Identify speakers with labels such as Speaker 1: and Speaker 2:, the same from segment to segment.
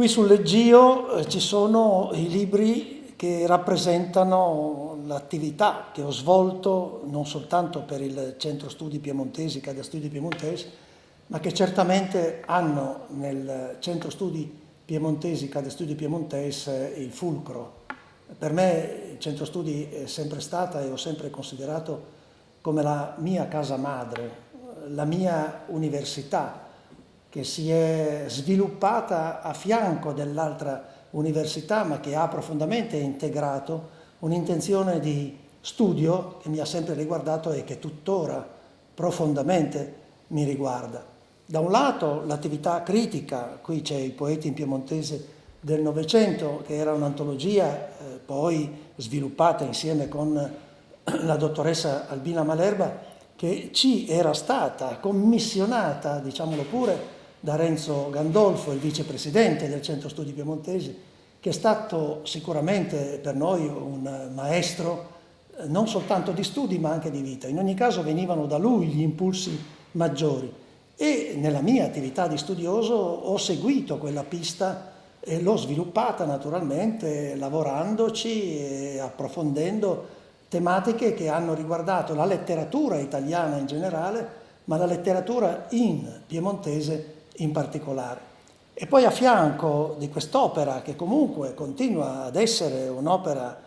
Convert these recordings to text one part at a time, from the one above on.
Speaker 1: Qui sul leggio ci sono i libri che rappresentano l'attività che ho svolto non soltanto per il Centro Studi Piemontesi, Accademia Studi Piemontesi, ma che certamente hanno nel Centro Studi Piemontesi, Accademia Studi Piemontesi, il fulcro. Per me il Centro Studi è sempre stata e ho sempre considerato come la mia casa madre, la mia università, che si è sviluppata a fianco dell'altra università, ma che ha profondamente integrato un'intenzione di studio che mi ha sempre riguardato e che tuttora profondamente mi riguarda. Da un lato l'attività critica, qui c'è i poeti in piemontese del Novecento, che era un'antologia poi sviluppata insieme con la dottoressa Albina Malerba, che ci era stata commissionata, diciamolo pure, da Renzo Gandolfo, il vicepresidente del Centro Studi Piemontesi, che è stato sicuramente per noi un maestro non soltanto di studi ma anche di vita. In ogni caso venivano da lui gli impulsi maggiori e nella mia attività di studioso ho seguito quella pista e l'ho sviluppata naturalmente lavorandoci e approfondendo tematiche che hanno riguardato la letteratura italiana in generale, ma la letteratura in piemontese in particolare. E poi a fianco di quest'opera, che comunque continua ad essere un'opera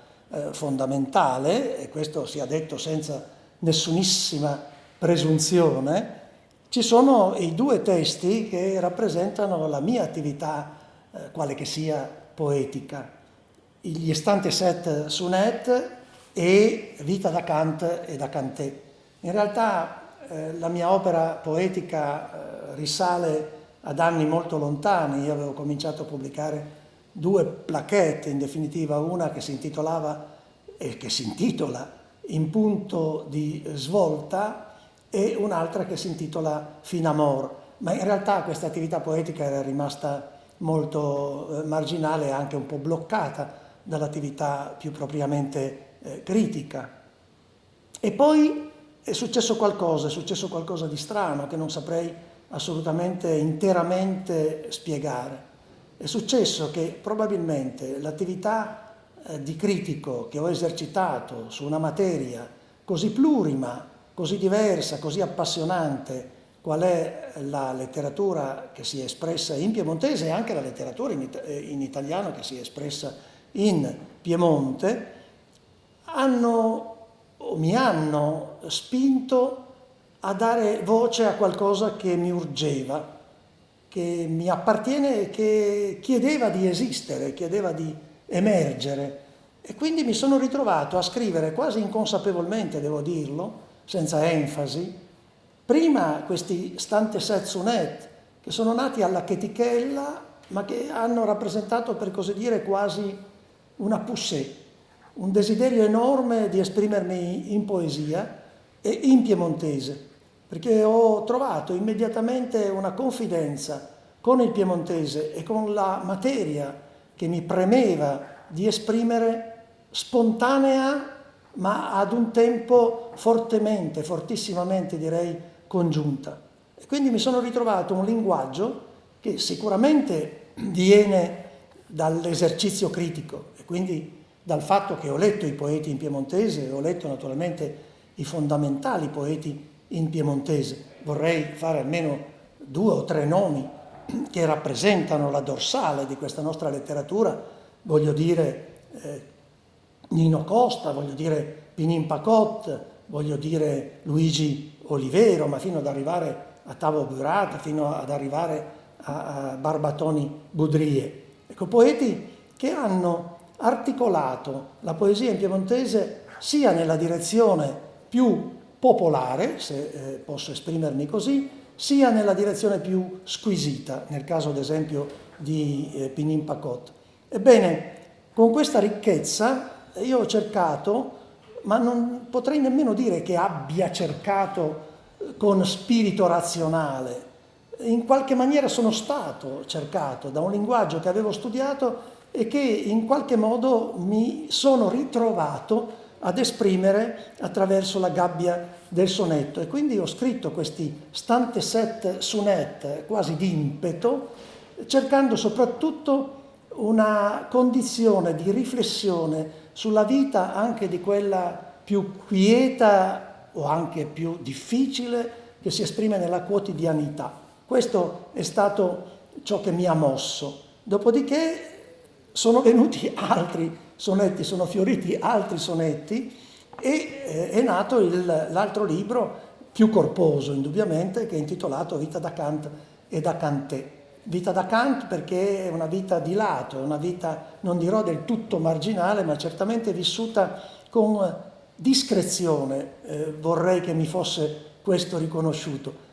Speaker 1: fondamentale, e questo sia detto senza nessunissima presunzione, ci sono i due testi che rappresentano la mia attività, quale che sia, poetica. Gli Estante Set Sunet e Vita da Kant e da Kanté. In realtà la mia opera poetica risale ad anni molto lontani. Io avevo cominciato a pubblicare due plaquette, in definitiva una che si intitolava e che si intitola In punto di svolta e un'altra che si intitola Fin amor, ma in realtà questa attività poetica era rimasta molto marginale e anche un po' bloccata dall'attività più propriamente critica. E poi è successo qualcosa di strano che non saprei assolutamente interamente spiegare. È successo che probabilmente l'attività di critico che ho esercitato su una materia così plurima, così diversa, così appassionante, qual è la letteratura che si è espressa in piemontese e anche la letteratura in italiano che si è espressa in Piemonte, mi hanno spinto a dare voce a qualcosa che mi urgeva, che mi appartiene e che chiedeva di esistere, chiedeva di emergere. E quindi mi sono ritrovato a scrivere quasi inconsapevolmente, devo dirlo, senza enfasi, prima questi Stante Set Sunet, che sono nati alla chetichella, ma che hanno rappresentato, per così dire, quasi una poussée, un desiderio enorme di esprimermi in poesia e in piemontese, perché ho trovato immediatamente una confidenza con il piemontese e con la materia che mi premeva di esprimere spontanea, ma ad un tempo fortissimamente direi, congiunta. E quindi mi sono ritrovato un linguaggio che sicuramente viene dall'esercizio critico e quindi dal fatto che ho letto i poeti in piemontese e ho letto naturalmente i fondamentali poeti in piemontese. Vorrei fare almeno 2 o 3 nomi che rappresentano la dorsale di questa nostra letteratura, voglio dire Nino Costa, voglio dire Pinin Pacot, voglio dire Luigi Olivero, ma fino ad arrivare a Tavo Burat, fino ad arrivare a Barbatoni Budrie. Ecco, poeti che hanno articolato la poesia in piemontese sia nella direzione più popolare, se posso esprimermi così, sia nella direzione più squisita, nel caso ad esempio di Pinin Pacot. Ebbene, con questa ricchezza io ho cercato, ma non potrei nemmeno dire che abbia cercato con spirito razionale, in qualche maniera sono stato cercato da un linguaggio che avevo studiato e che in qualche modo mi sono ritrovato ad esprimere attraverso la gabbia del sonetto. E quindi ho scritto questi Stante Set Sunet quasi d'impeto, cercando soprattutto una condizione di riflessione sulla vita anche di quella più quieta o anche più difficile che si esprime nella quotidianità. Questo è stato ciò che mi ha mosso. Dopodiché sono venuti altri sonetti, sono fioriti altri sonetti e è nato l'altro libro più corposo, indubbiamente, che è intitolato Vita da Kant e da Kanté. Vita da Kant perché è una vita di lato, è una vita, non dirò del tutto marginale, ma certamente vissuta con discrezione, vorrei che mi fosse questo riconosciuto,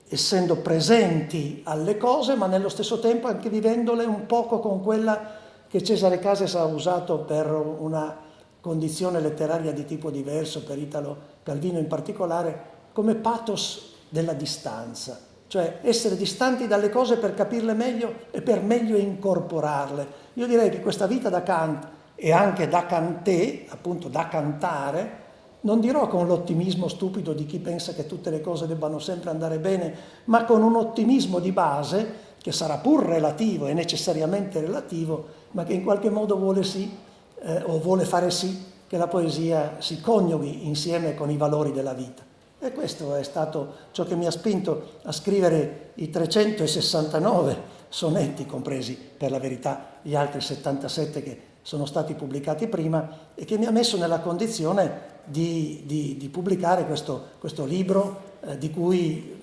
Speaker 1: essendo presenti alle cose, ma nello stesso tempo anche vivendole un poco con quella che Cesare Cases ha usato per una condizione letteraria di tipo diverso, per Italo Calvino in particolare, come pathos della distanza, cioè essere distanti dalle cose per capirle meglio e per meglio incorporarle. Io direi che questa vita da Kant e anche da Kanté, appunto da cantare, non dirò con l'ottimismo stupido di chi pensa che tutte le cose debbano sempre andare bene, ma con un ottimismo di base che sarà pur relativo e necessariamente relativo, ma che in qualche modo vuole fare sì che la poesia si coniughi insieme con i valori della vita. E questo è stato ciò che mi ha spinto a scrivere i 369 sonetti, compresi per la verità gli altri 77 che sono stati pubblicati prima, e che mi ha messo nella condizione di pubblicare questo libro di cui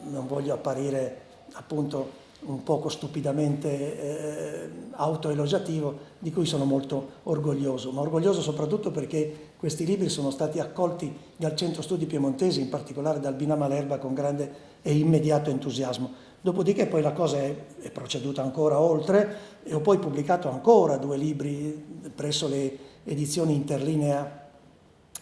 Speaker 1: non voglio apparire appunto un poco stupidamente autoelogiativo, di cui sono molto orgoglioso, ma orgoglioso soprattutto perché questi libri sono stati accolti dal Centro Studi Piemontesi, in particolare dal Binama Lerba, con grande e immediato entusiasmo. Dopodiché poi la cosa è proceduta ancora oltre e ho poi pubblicato ancora 2 libri presso le edizioni Interlinea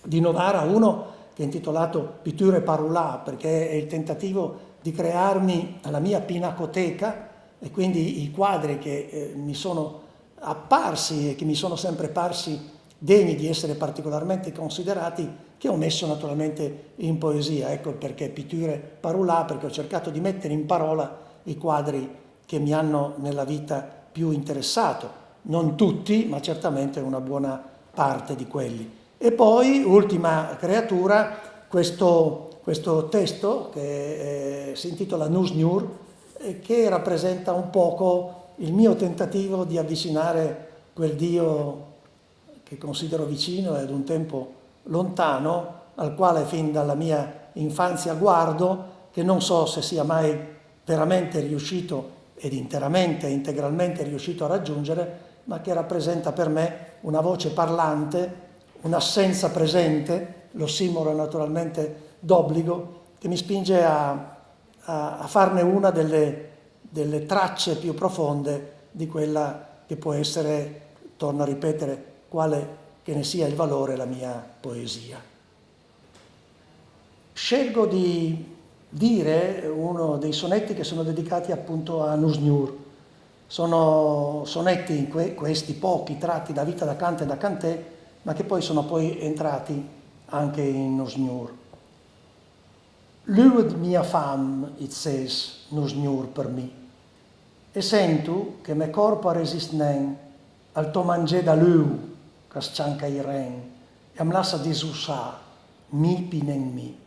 Speaker 1: di Novara, uno che è intitolato Pitture Parulà, perché è il tentativo di crearmi la mia pinacoteca e quindi i quadri che mi sono apparsi e che mi sono sempre parsi degni di essere particolarmente considerati, che ho messo naturalmente in poesia. Ecco perché Pitture Parulà, perché ho cercato di mettere in parola i quadri che mi hanno nella vita più interessato, non tutti, ma certamente una buona parte di quelli. E poi, ultima creatura, questo testo che si intitola Nus Njur, che rappresenta un poco il mio tentativo di avvicinare quel Dio che considero vicino e ad un tempo lontano, al quale fin dalla mia infanzia guardo, che non so se sia mai veramente riuscito ed interamente e integralmente riuscito a raggiungere, ma che rappresenta per me una voce parlante, un'assenza presente, l'ossimoro naturalmente d'obbligo, che mi spinge a farne una delle tracce più profonde di quella che può essere, torno a ripetere, quale che ne sia il valore, la mia poesia. Scelgo di dire uno dei sonetti che sono dedicati appunto a Nus Njur. Sono sonetti, questi pochi, tratti da Vita da Kant e da Kanté, ma che poi sono entrati anche in Nus Njur. Lued mia fam, it says, Nus Njur per me, e sento che me corpo resist nen al to manger da lui, che scianca i ren, e am lassa disussà, mi pinen mi.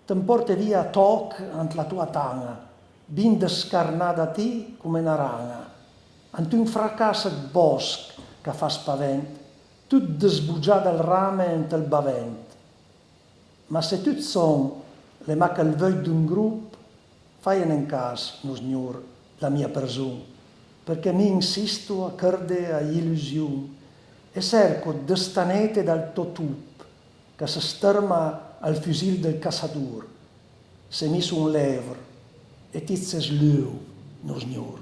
Speaker 1: T'emporte via toc ant la tua tanga, bin descarnada ti come una rana, ant un fracasset bosc che fa spavent, tut desbugià dal rame ent il bavent. Ma se tut son le ma che il vöi d'un grup, faien in cas, Nus Njur, la mia persun, perché mi insisto a corde a illusiun e cerco destanete dal totup che si sterma al fusil del caçador, se mi sun levr e tizes liu, Nus Njur.